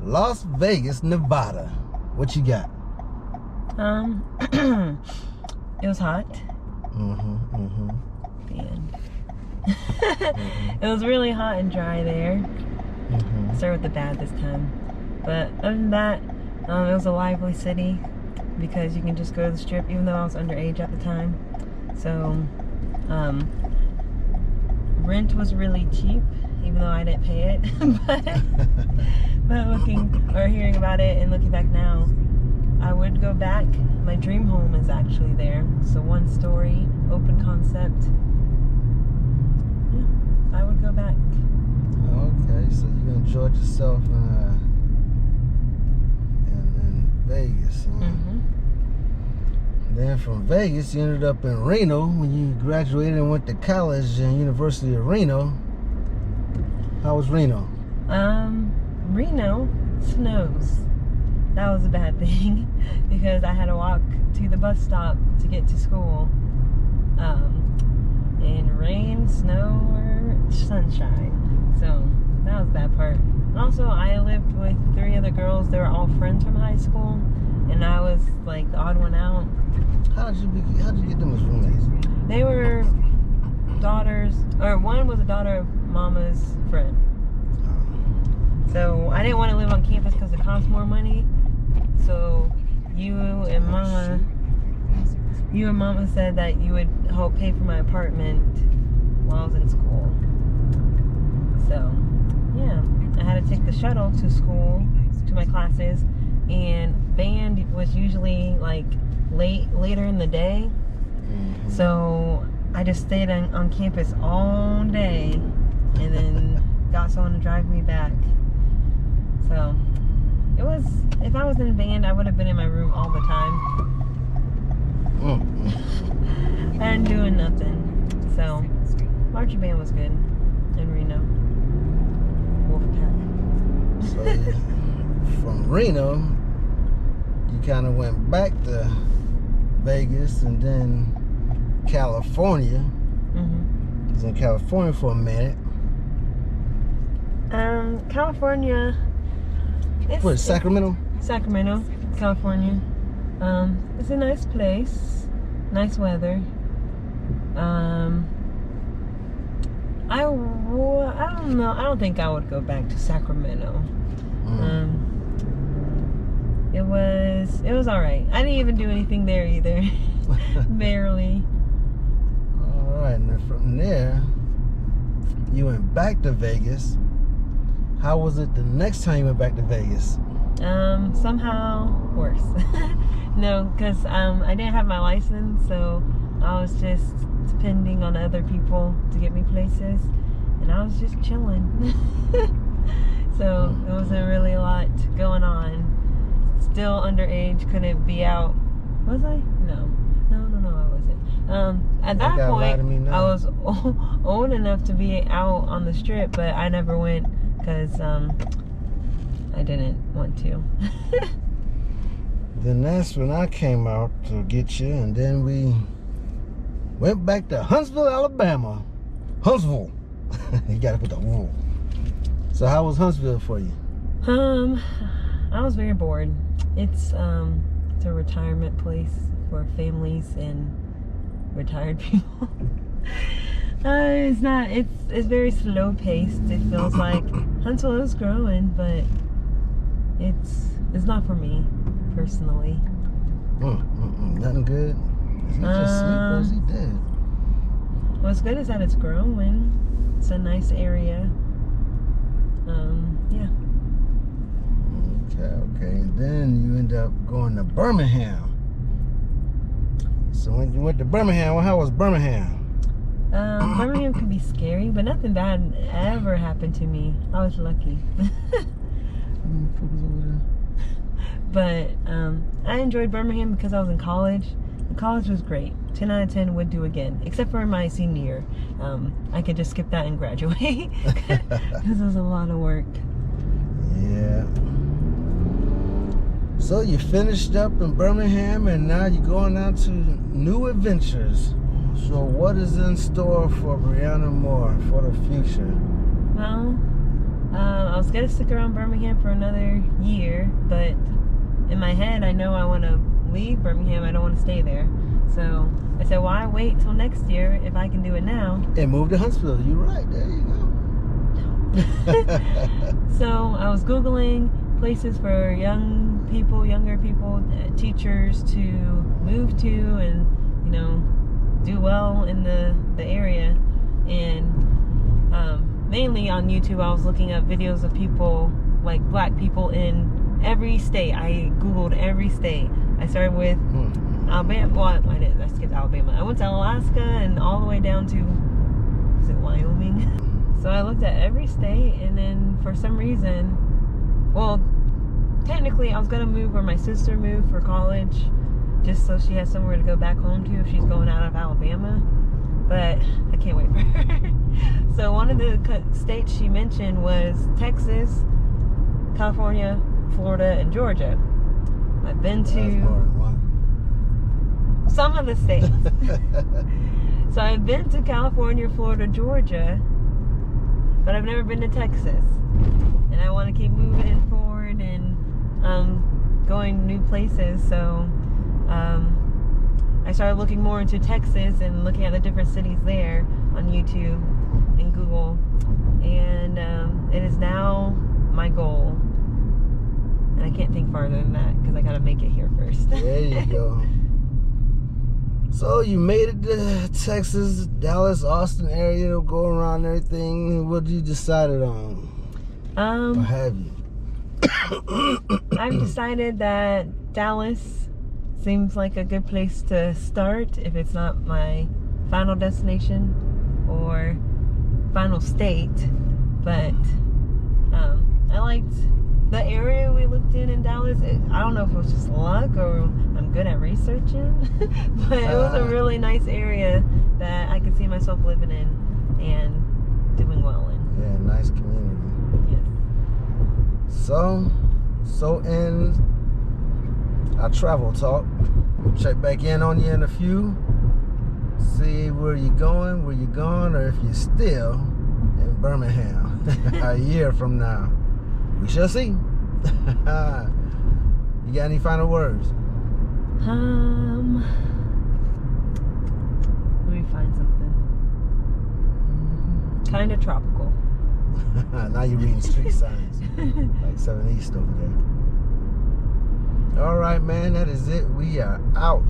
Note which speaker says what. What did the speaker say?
Speaker 1: Las Vegas, Nevada. What you got?
Speaker 2: It was hot.
Speaker 1: And
Speaker 2: It was really hot and dry there. Start with the bad this time. But other than that, it was a lively city because you can just go to the strip, even though I was underage at the time. So, rent was really cheap, even though I didn't pay it. but hearing about it and looking back now, I would go back. My dream home is actually there. It's a 1-story, open concept. Yeah, I would go back.
Speaker 1: Okay, so you enjoyed yourself in Vegas. Then from Vegas, you ended up in Reno when you graduated and went to college in University of Reno. How was Reno?
Speaker 2: Reno snows. That was a bad thing because I had to walk to the bus stop to get to school. In rain, snow, or sunshine. So that was the bad part. And also, I lived with 3 other girls. They were all friends from high school, and I was like the odd one out.
Speaker 1: How did you get them as roommates?
Speaker 2: They were daughters, or one was a daughter of Mama's friend. So I didn't want to live on campus because it costs more money. So you and Mama said that you would help pay for my apartment while I was in school. So yeah, I had to take the shuttle to school, to my classes, and band was usually like later in the day. So I just stayed on campus all day and then got someone to drive me back. So it was, if I was in a band, I would have been in my room all the time. And doing nothing. So marching band was good in Reno. Wolfpack.
Speaker 1: So from Reno, you kind of went back to Vegas and then California. I was in California for a minute.
Speaker 2: California.
Speaker 1: What, Sacramento?
Speaker 2: Sacramento, California. It's a nice place, nice weather. I don't know. I don't think I would go back to Sacramento. It was all right. I didn't even do anything there either. Barely.
Speaker 1: All right, and then from there, you went back to Vegas. How was it the next time you went back to Vegas?
Speaker 2: Somehow worse. No, because I didn't have my license, so I was just depending on other people to get me places, and I was just chilling. So it wasn't really a lot going on. Still underage, couldn't be out. Was I? No, I wasn't. At that point, I was old enough to be out on the strip, but I never went because I didn't want to.
Speaker 1: Then that's when I came out to get you, and then we went back to Huntsville, Alabama. Huntsville. You gotta put the wool. So how was Huntsville for you?
Speaker 2: I was very bored. It's a retirement place for families and retired people. It's very slow paced. It feels like Huntsville is growing, but it's not for me personally.
Speaker 1: Nothing good? Is he just asleep or is he dead?
Speaker 2: What's good is that it's growing. It's a nice area. Yeah.
Speaker 1: Okay. And then you end up going to Birmingham. So when you went to Birmingham, how was Birmingham?
Speaker 2: Birmingham can be scary, but nothing bad ever happened to me. I was lucky. But I enjoyed Birmingham because I was in college. The college was great. 10 out of 10 would do again, except for my senior year. I could just skip that and graduate because it was a lot of work.
Speaker 1: Yeah. So you finished up in Birmingham and now you're going out to new adventures. So what is in store for Brianna Moore for the future?
Speaker 2: Well, I was gonna stick around Birmingham for another year, but in my head, I know I want to leave Birmingham. I don't want to stay there. So I said, why wait till next year if I can do it now?
Speaker 1: And move to Huntsville. You're right. There you go.
Speaker 2: So I was Googling places for younger people, teachers to move to and, you know, do well in the area. And mainly on YouTube, I was looking up videos of people, like black people in every state. I Googled every state. I started with Alabama. Well, I skipped Alabama. I went to Alaska and all the way down to, is it Wyoming? So I looked at every state, and then for some reason, well, technically I was going to move where my sister moved for college, just so she has somewhere to go back home to if she's going out of Alabama. But I can't wait for her. So one of the states she mentioned was Texas, California, Florida, and Georgia. I've been to some of the states. So I've been to California, Florida, Georgia, but I've never been to Texas. And I want to keep moving forward and going new places. So I started looking more into Texas and looking at the different cities there on YouTube and Google. And it is now my goal. And I can't think farther than that because I got to make it here first.
Speaker 1: There you go. So you made it to Texas, Dallas, Austin area to go around and everything. What did you decided on? Or have you?
Speaker 2: I've decided that Dallas seems like a good place to start if it's not my final destination or final state. But I liked the area we looked in Dallas. I don't know if it was just luck or I'm good at researching, but it was a really nice area that I could see myself living in and doing well in.
Speaker 1: Yeah, nice community.
Speaker 2: Yes.
Speaker 1: So ends our travel talk. We'll check back in on you in a few. See where you're going, or if you're still in Birmingham a year from now. We shall see. You got any final words?
Speaker 2: Let me find something. Kind of tropical.
Speaker 1: Now you're reading street signs. Like 7 East over there. All right, man. That is it. We are out.